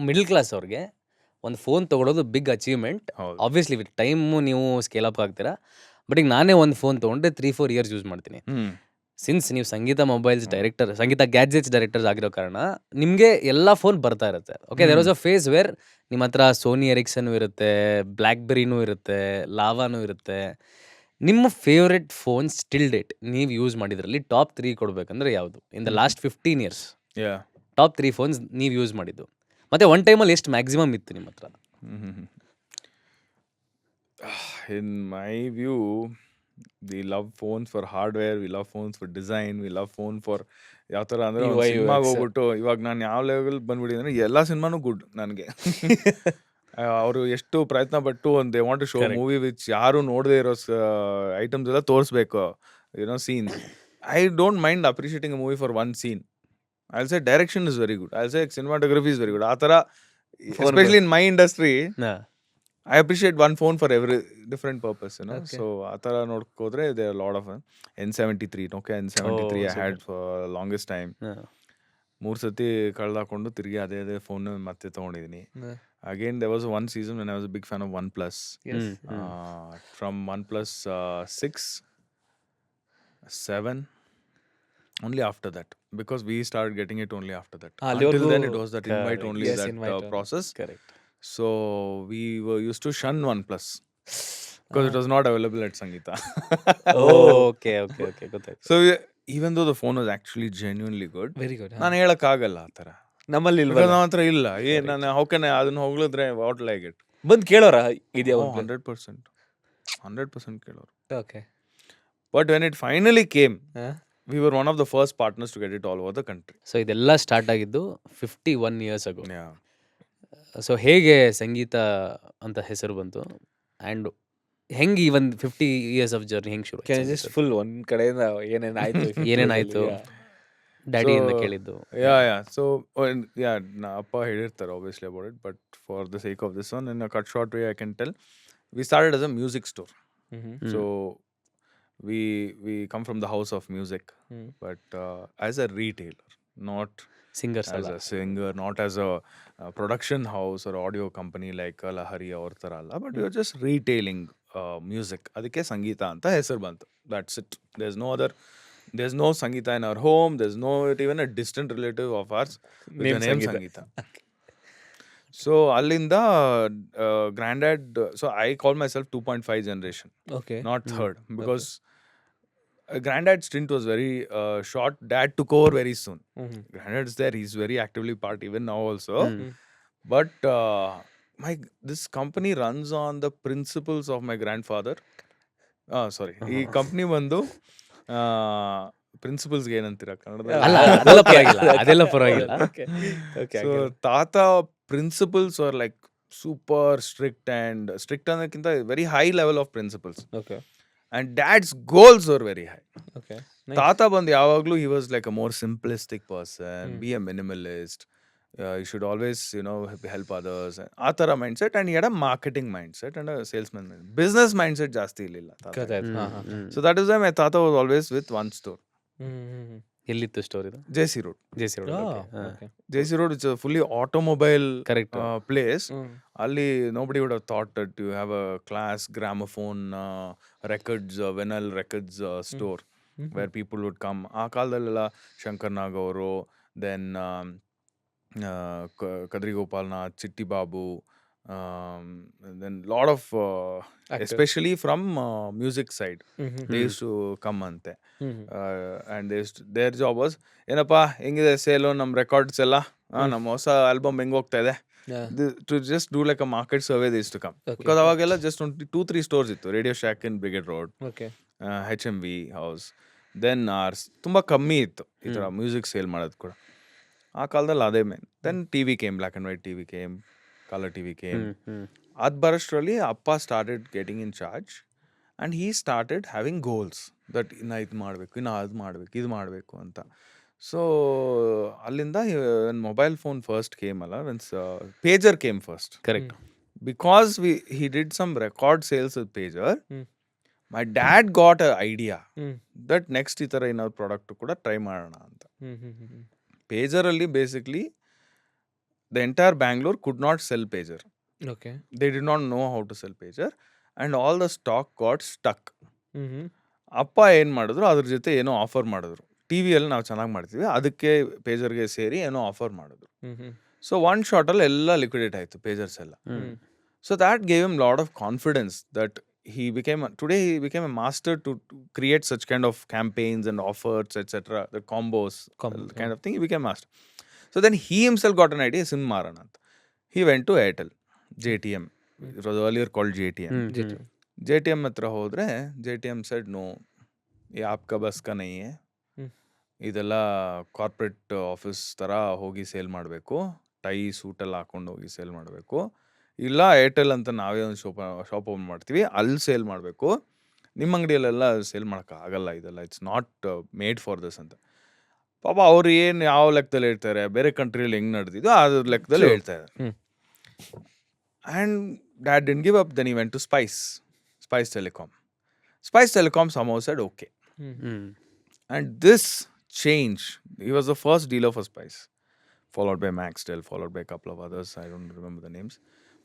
Middle class ಅವ್ರಿಗೆ ಒಂದು phone ತೊಗೊಳೋದು ಬಿಗ್ ಅಚೀವ್ಮೆಂಟ್. ಹೌದು. ಆಬ್ವಿಯಸ್ಲಿ ವಿತ್ ಟೈಮು ನೀವು ಸ್ಕೇಲ್ ಅಪ್ ಆಗ್ತೀರಾ. ಬಟ್ ಈಗ ನಾನೇ ಒಂದು ಫೋನ್ ತೊಗೊಂಡ್ರೆ 3-4 ಇಯರ್ಸ್ ಯೂಸ್ ಮಾಡ್ತೀನಿ. ಸಿನ್ಸ್ ನೀವು Sangeetha mobiles director, Sangeetha gadgets directors ಆಗಿರೋ ಕಾರಣ ನಿಮಗೆ ಎಲ್ಲ ಫೋನ್ ಬರ್ತಾ ಇರುತ್ತೆ. Okay, there was a phase where ನಿಮ್ಮ ಹತ್ರ ಸೋನಿ ಎರಿಕ್ಸನ್ ಇರುತ್ತೆ, ಬ್ಲ್ಯಾಕ್ಬೆರಿನೂ ಇರುತ್ತೆ, ಲಾವಾನೂ ಇರುತ್ತೆ. ನಿಮ್ಮ ಫೇವ್ರೆಟ್ ಫೋನ್ ಸ್ಟಿಲ್ ಡೇಟ್ ನೀವು ಯೂಸ್ ಮಾಡಿದ್ರಲ್ಲಿ ಟಾಪ್ 3 ಕೊಡಬೇಕಂದ್ರೆ ಯಾವುದು? In the last 15 years Yeah. Top 3 phones ನೀವು ಯೂಸ್ ಮಾಡಿದ್ದು. ಮತ್ತೆ ಒನ್ ಟೈಮಲ್ಲಿ ಎಷ್ಟು ಮ್ಯಾಕ್ಸಿಮಮ್ ಇತ್ತು ನಿಮ್ಮ ಹತ್ರ? In my view, we love phones for hardware, we love phones for design, we love phone for ಯಾವ ಥರ ಅಂದರೆ UI, ಸಿನಿಮಾಗೆ UX. ಹೋಗ್ಬಿಟ್ಟು ಇವಾಗ ನಾನು ಯಾವ ಲೆವೆಲ್ ಬಂದ್ಬಿಟ್ಟಿದ್ರೆ ಎಲ್ಲ ಸಿನಿಮಾನು ಗುಡ್ ನನಗೆ. ಅವರು ಎಷ್ಟು ಪ್ರಯತ್ನ ಪಟ್ಟು ಒಂದು they want to show Correct. Movie which ಯಾರು ನೋಡದೇ ಇರೋ ಐಟಮ್ಸ್ ಎಲ್ಲ ತೋರಿಸ್ಬೇಕು, scene. I don't mind appreciating a movie for one scene. I will say direction is very good, I will say cinematography is very good. ಆ ಥರ especially in my industry I appreciate one phone for every different purpose, Okay. So ಆ ಥರ ನೋಡ್ಕೋದ್ರೆ there are a lot of N73, Nokia N73 I had for longest time. 3 ಸತಿ ಕಳ್ದಾಕೊಂಡು ತಿರುಗಿ ಅದೇ phone ಮತ್ತೆ ತೊಗೊಂಡಿದ್ದೀನಿ. Again there was one season when I was a big fan of OnePlus. Yes. From OnePlus 6, 7, only after that, because we started getting it only after that. Until then it was that invite only, Yes, that invite only. process. Correct. So we were used to shun OnePlus because it was not available at Sangeeta. Okay okay okay, ಗೊತ್ತಾಯ್ತು. So even though the phone was actually genuinely good, very good. ನಾನು ಹೇಳಕ್ಕಾಗಲ್ಲ ಆ ಥರ, ನಮ್ಮಲ್ಲಿ because ಇಲ್ವಲ್ಲ. ನನ್ನ ಹತ್ರ ಇಲ್ಲ. ನಾನು how can I ಅದನ್ನ ಹೊಗಳಿದ್ರೆ what will I get? ಬಂದು ಕೇಳೋರ ಇದೆಯಾ? 100% ಕೇಳೋರು. Okay. But when it finally came, we were one of the first partners to get it all over the country. So ಇದೆಲ್ಲ ಸ್ಟಾರ್ಟ್ ಆಗಿದ್ದು 51 ಇಯರ್ಸ್ ಅಗೋ. Yeah. ಸೊ ಹೇಗೆ ಸಂಗೀತ ಅಂತ ಹೆಸರು ಬಂತು ಆ್ಯಂಡ್ ಹೆಂಗೆ ಈ ಒಂದು 50 ಇಯರ್ಸ್ ಆಫ್ ಜರ್ನಿ ಹೆಂಗೆ ಶುರು? ಕ್ಯಾನ್ ಜಸ್ಟ್ ಫುಲ್ ಒಂದ್ ಕಡೆಯಿಂದ ಏನೇನಾಯ್ತು ಏನೇನಾಯ್ತು? ಡ್ಯಾಡಿಯಿಂದ So, ಕೇಳಿದ್ದು. Yeah. So, ಅಪ್ಪ ಹೇಳಿರ್ತಾರೆ obviously about it, but for the sake of this one, in a cut short way, I can tell, we started as a music store. So, we come from the house of music, but as a retailer, not singers as ಅಲ್ಲ. a singer, not as a production house or audio company like Lahari or ಥರ ಅಲ್ಲ, but we were just retailing music. ಅದಕ್ಕೆ ಸಂಗೀತ ಅಂತ ಹೆಸರು ಬಂತು. That's it. There's no Sangeeta in our home. There's no even a distant relative of ours with the name Sangeeta. So ಅಲ್ಲಿಂದ granddad, so I call myself 2.5 generation, okay. not third, because granddad's stint was very short. Dad took over very soon. Granddad's there, he's very actively part even now also. But this company runs on the principles of my grandfather. ಈ company ಬಂದು ಪ್ರಿನ್ಸಿಪಲ್ಸ್ಗೆ ಏನಂತೀರ ಕನ್ನಡದಲ್ಲಿ? ಅಲ್ಲ, ಅದೆಲ್ಲ ಪರವಾಗಿಲ್ಲ, ಅದೆಲ್ಲ ಪರವಾಗಿಲ್ಲ. So ತಾತ principles are like super strict ಅನ್ನೋಕ್ಕಿಂತ very high level of principles. Okay. And dad's goals are very high. Okay. ತಾತ ಬಂದು ಯಾವಾಗಲೂ he was like a more simplistic person, be a minimalist, you should always help others, ಆ ಥರ mindset. And he had a marketing mindset and a salesman mindset. Business mindset ಜಾಸ್ತಿ ಇರಲಿಲ್ಲ ತಾತ. So that is why my tata was always with one store. ಎಲ್ಲಿತ್ತು store ಇದು? JC Road. JC Road. JC Road is a fully automobile Correct. place. Ali nobody would have thought that you have a class gramophone records, vinyl records store where people would come. ಆ ಕಾಲದಲ್ಲೆಲ್ಲ ಶಂಕರ್ ನಾಗ್ ಅವರು, then Kadri Gopalnath, ಚಿಟ್ಟಿ Babu, then lot of especially from music side, they used to come ante. And their job was, ಏನಪ್ಪಾ ಹೆಂಗಿದೆ sale, ನಮ್ಮ records ಎಲ್ಲ, ನಮ್ಮ ಹೊಸ ಆಲ್ಬಮ್ ಹೆಂಗ್ ಹೋಗ್ತಾ ಇದೆ, to just do like a market survey. They used to come, because ಅವಾಗೆಲ್ಲ just 2-3 stores ಇತ್ತು. Radio Shack in Brigade Road, HMV house, then ours. ತುಂಬಾ ಕಮ್ಮಿ ಇತ್ತು ಈ ಥರ ಮ್ಯೂಸಿಕ್ ಸೇಲ್ ಮಾಡೋದು ಕೂಡ ಆ ಕಾಲದಲ್ಲಿ. ಅದೇ main. Then TV came, black and white TV came, colour TV came. ಅದು ಬರೋಷ್ಟರಲ್ಲಿ ಅಪ್ಪ started getting in charge and he started having goals that ಇನ್ನು ಇದು ಮಾಡಬೇಕು, ಇನ್ನು ಅದು ಮಾಡಬೇಕು, ಇದು ಮಾಡಬೇಕು ಅಂತ. ಸೊ ಅಲ್ಲಿಂದ ಮೊಬೈಲ್ ಫೋನ್ ಫಸ್ಟ್ ಕೇಮ್ ಅಲ್ಲ, means pager came first. Correct. Because he did some record sales with pager, my dad got an idea that next ಈ ಥರ ಏನಾದ್ರು ಪ್ರಾಡಕ್ಟ್ ಕೂಡ ಟ್ರೈ ಮಾಡೋಣ ಅಂತ. ಪೇಜರಲ್ಲಿ basically the entire Bangalore could not sell pager. Okay They did not know how to sell pager, and all the stock got stuck. ಅಪ್ಪ ಏನು ಮಾಡಿದ್ರು, ಅದ್ರ ಜೊತೆ ಏನೋ ಆಫರ್ ಮಾಡಿದ್ರು. ಟಿವಿಯಲ್ಲಿ ನಾವು ಚೆನ್ನಾಗಿ ಮಾಡ್ತೀವಿ, ಅದಕ್ಕೆ ಪೇಜರ್ಗೆ ಸೇರಿ ಏನೋ ಆಫರ್ ಮಾಡಿದ್ರು. ಸೊ ಒನ್ ಶಾರ್ಟಲ್ಲಿ ಎಲ್ಲ ಲಿಕ್ವಿಡೇಟ್ ಆಯಿತು, ಪೇಜರ್ಸ್ ಎಲ್ಲ. So that gave him lot of confidence that he became a master to create such kind of campaigns and offers, etc., the combos, kind of thing. He became master. So then he himself got an idea, sim marana anta. He went to Airtel, JTM. It was earlier called JTM. JTM hatra hodre, JTM said no, ye aapka bas ka nahi hai, ಇದೆಲ್ಲ corporate office ಥರ ಹೋಗಿ sale ಮಾಡಬೇಕು, tie ಸೂಟೆಲ್ಲ ಹಾಕೊಂಡು ಹೋಗಿ sale ಮಾಡಬೇಕು, ಇಲ್ಲ Airtel ಅಂತ ನಾವೇ ಒಂದು ಶಾಪ್ ಓಪನ್ ಮಾಡ್ತೀವಿ, ಅಲ್ಲಿ ಸೇಲ್ ಮಾಡಬೇಕು, ನಿಮ್ಮ ಅಂಗಡಿಯಲ್ಲೆಲ್ಲ ಸೇಲ್ ಮಾಡೋಕ್ಕಾಗಲ್ಲ, ಇದೆಲ್ಲ it's not made for this ಅಂತ. ಪಾಪ ಅವ್ರು ಏನು ಯಾವ ಲೆಕ್ಕದಲ್ಲಿ ಹೇಳ್ತಾರೆ, ಬೇರೆ ಕಂಟ್ರಿಯಲ್ಲಿ ಹೆಂಗೆ ನಡೆದಿದ್ದು ಅದ್ರ ಲೆಕ್ಕದಲ್ಲಿ ಹೇಳ್ತಾ ಇದ್ದಾರೆ. And dad didn't give up, then he went to Spice telecom. Spice telecom somehow said okay. And this change, he was the first dealer for Spice, followed by Maxtel, followed by a couple of others, I don't remember the names.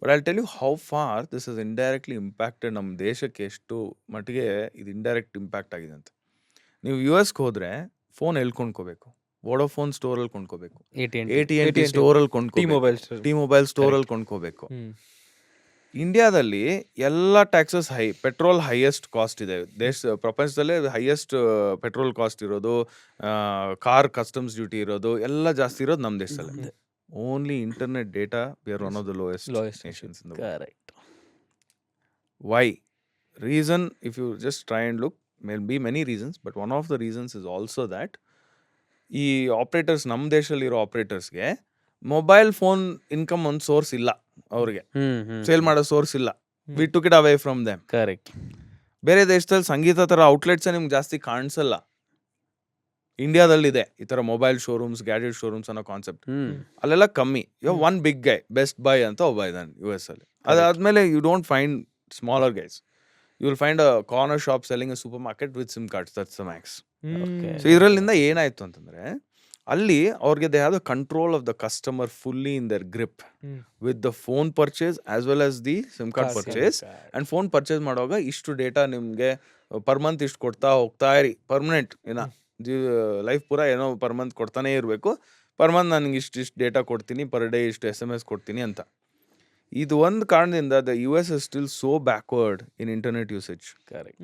But I'll tell you how far this has indirectly impacted ನಮ್ಮ ದೇಶಕ್ಕೆ, ಎಷ್ಟು ಮಟ್ಟಿಗೆ ಇದು indirect impact ಆಗಿದೆ ಅಂತ. ನೀವು US ಹೋದ್ರೆ phone ಎಲ್ಲಿ ಕೊಂಡ್ಕೋಬೇಕು? ವೋಡೋಫೋನ್ ಸ್ಟೋರಲ್ಲಿ ಕೊಂಡ್ಕೋಬೇಕು, AT&T ಸ್ಟೋರಲ್ಲಿ ಕೊಂಡ್ಕೋಬೇಕು, ಟಿ-ಮೊಬೈಲ್ ಸ್ಟೋರಲ್ಲಿ ಕೊಂಡ್ಕೋಬೇಕು. ಇಂಡಿಯಾದಲ್ಲಿ ಎಲ್ಲ ಟ್ಯಾಕ್ಸಸ್ ಪೆಟ್ರೋಲ್ ಹೈಯೆಸ್ಟ್ ಕಾಸ್ಟ್ ಇದೆ, ಪ್ರಪಂಚದಲ್ಲೇ ಹೈಯೆಸ್ಟ್ ಪೆಟ್ರೋಲ್ ಕಾಸ್ಟ್ ಇರೋದು, ಕಾರ್ ಕಸ್ಟಮ್ಸ್ ಡ್ಯೂಟಿ ಇರೋದು, ಎಲ್ಲ ಜಾಸ್ತಿ ಇರೋದು ನಮ್ಮ ದೇಶದಲ್ಲಿ. Only internet data we are one of the lowest nations in the world. Correct. Why? Reason, if you just try and look, may be many reasons, but one of the reasons is also that ಈ operators, ನಮ್ಮ ದೇಶದಲ್ಲಿರೋ ಆಪರೇಟರ್ಸ್ಗೆ mobile phone income ಒಂದು source ಇಲ್ಲ, ಅವ್ರಿಗೆ sale ಮಾಡೋ source ಇಲ್ಲ. We took it away from them. Correct. ಬೇರೆ ದೇಶದಲ್ಲಿ ಸಂಗೀತ ಥರ ಔಟ್ಲೆಟ್ಸೇ ನಿಮ್ಗೆ ಜಾಸ್ತಿ ಕಾಣಿಸಲ್ಲ. ಇಂಡಿಯಾದಲ್ಲಿದೆ ಈ ಥರ ಮೊಬೈಲ್ ಶೋರೂಮ್ಸ್, ಗ್ಯಾಜೆಟ್ ಶೋರೂಮ್ಸ್ ಅನ್ನೋ ಕಾನ್ಸೆಪ್ಟ್. ಅಲ್ಲೆಲ್ಲ ಕಮ್ಮಿ. Yo one big guy, Best Buy ಅಂತ ಒಬ್ಬ ಇದ್ದಾನೆ US ಅಲ್ಲಿ. ಅದಾದ್ಮೇಲೆ you don't find smaller guys. You will find a corner shop selling a super market with SIM cards, that's the max. So ಇದರಲ್ಲಿಂದ ಏನಾಯ್ತು ಅಂತಂದ್ರೆ, ಅಲ್ಲಿ ಅವ್ರಿಗೆ they have the control of the customer fully in their grip with the phone purchase as well as the sim card purchase. And phone purchase ಮಾಡುವಾಗ ಇಷ್ಟು data ನಿಮಗೆ per month ಇಷ್ಟು ಕೊಡ್ತಾ ಹೋಗ್ತಾ ಇರಿ, ಪರ್ಮನೆಂಟ್ ಲೈಫ್ ಪೂರ ಏನೋ ಪರ್ ಮಂತ್ ಕೊಡ್ತಾನೆ ಇರಬೇಕು. ಪರ್ ಮಂತ್ ನನಗೆ ಇಷ್ಟು ಡೇಟಾ ಕೊಡ್ತೀನಿ, ಪರ್ ಡೇ ಇಷ್ಟು SMS ಕೊಡ್ತೀನಿ ಅಂತ. ಇದು ಒಂದು ಕಾರಣದಿಂದ the US is still so backward in internet usage. Correct.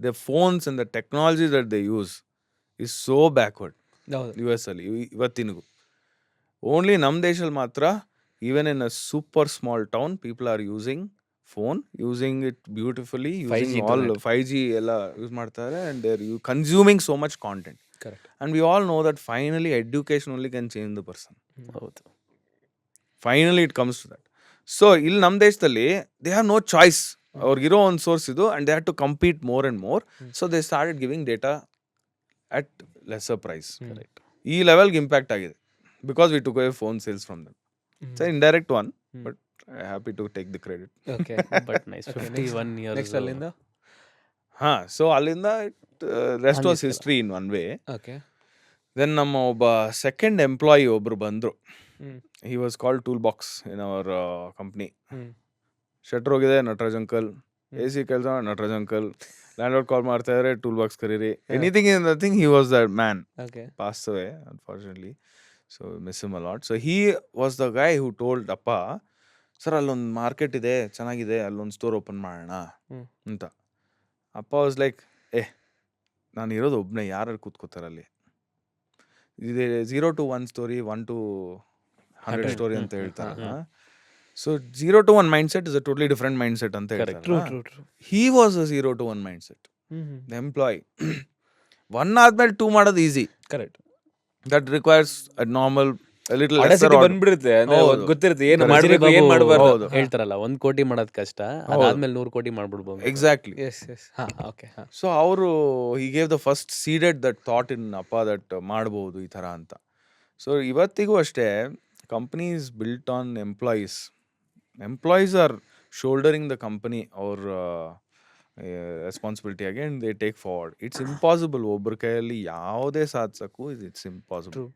The phones and the technology that they use is so backward. US ಅಲ್ಲಿ ಇವತ್ತಿನಿಗೂ. ಓನ್ಲಿ ನಮ್ಮ ದೇಶದಲ್ಲಿ ಮಾತ್ರ, even in a super small town, people are using phone, using it beautifully, using all 5G ಎಲ್ಲ use ಮಾಡ್ತಾರೆ, and they are consuming so much content. And we all know that finally education only can change the person. ಹೌದು. Finally it comes to that. So ಇಲ್ಲಿ ನಮ್ಮ ದೇಶದಲ್ಲಿ they have no choice. ಅವ್ರಿಗಿರೋ ಒಂದು source ಇದು, and they have to compete more and more. So they started giving data at lesser price. ಈ ಲೆವೆಲ್ಗೆ impact ಆಗಿದೆ because we took away phone sales from them. It's indirect one, but I happy to take the credit. But nice. 51 years. Next ಅಲ್ಲಿಂದ so ಅಲ್ಲಿಂದ rest was history in one way. Then ನಮ್ಮ ಒಬ್ಬ second employee ಒಬ್ರು ಬಂದರು. He was called tool box in our company. Shutter ಹೋಗಿದೆ, Nataraj uncle. AC ಕೆಲಸ, Nataraj uncle. Landlord ಕಾಲ್ ಮಾಡ್ತಾ ಇದ್ದಾರೆ, ಟೂಲ್ ಬಾಕ್ಸ್ ಕರೀರಿ. Anything in nothing, he was that man. Passed away unfortunately, so miss him a lot. So he was the Guy who told ಅಪ್ಪ, sir ಅಲ್ಲೊಂದು market ಇದೆ, ಚೆನ್ನಾಗಿದೆ, ಅಲ್ಲೊಂದು ಸ್ಟೋರ್ ಓಪನ್ ಮಾಡೋಣ ಅಂತ. ಅಪ್ಪ ವಾಸ್ ಲೈಕ್, ನಾನು ಇರೋದು ಒಬ್ಬನೇ, ಯಾರು ಕೂತ್ಕೋತಾರಲ್ಲಿ, ಇದೆ 0 to 1 ಸ್ಟೋರಿ, 1 to 100 ಸ್ಟೋರಿ ಅಂತ ಹೇಳ್ತಾರೆ. So 0 to 1 mindset is a totally different mindset anta ಹೇಳ್ತಾರೆ. True. He was a 0 to 1 mindset. The employee. 1 ಆದ್ಮೇಲೆ 2 ಮಾಡೋದು easy. Correct. That requires a normal, a little lesser order. ಬಂದ್ಬಿಡುತ್ತೆ, ಗೊತ್ತಿರುತ್ತೆ ಏನು ಮಾಡಬೇಕು, ಏನು ಮಾಡಬಾರ್ದು. ಹೇಳ್ತಾರಲ್ಲ, 1 ಕೋಟಿ ಮಾಡೋದು ಕಷ್ಟ, ಅದಾದ್ಮೇಲೆ 100 ಕೋಟಿ ಮಾಡ್ಬಿಡ್ಬೋದು. Exactly. Yes. Okay. So ಅವರು he gave the first seeded that thought in ಅಪ್ಪ that ಮಾಡಬಹುದು ಈ ಥರ ಅಂತ. ಸೊ ಇವತ್ತಿಗೂ ಅಷ್ಟೇ, company is built on employees. Employees are shouldering the company or responsibility again, they take forward. It's impossible. ಒಬ್ಬರ ಕೈಯಲ್ಲಿ ಯಾವುದೇ ಸಾಧಿಸಕ್ಕೂ ಇಟ್ಸ್ ಇಂಪಾಸಿಬಲ್.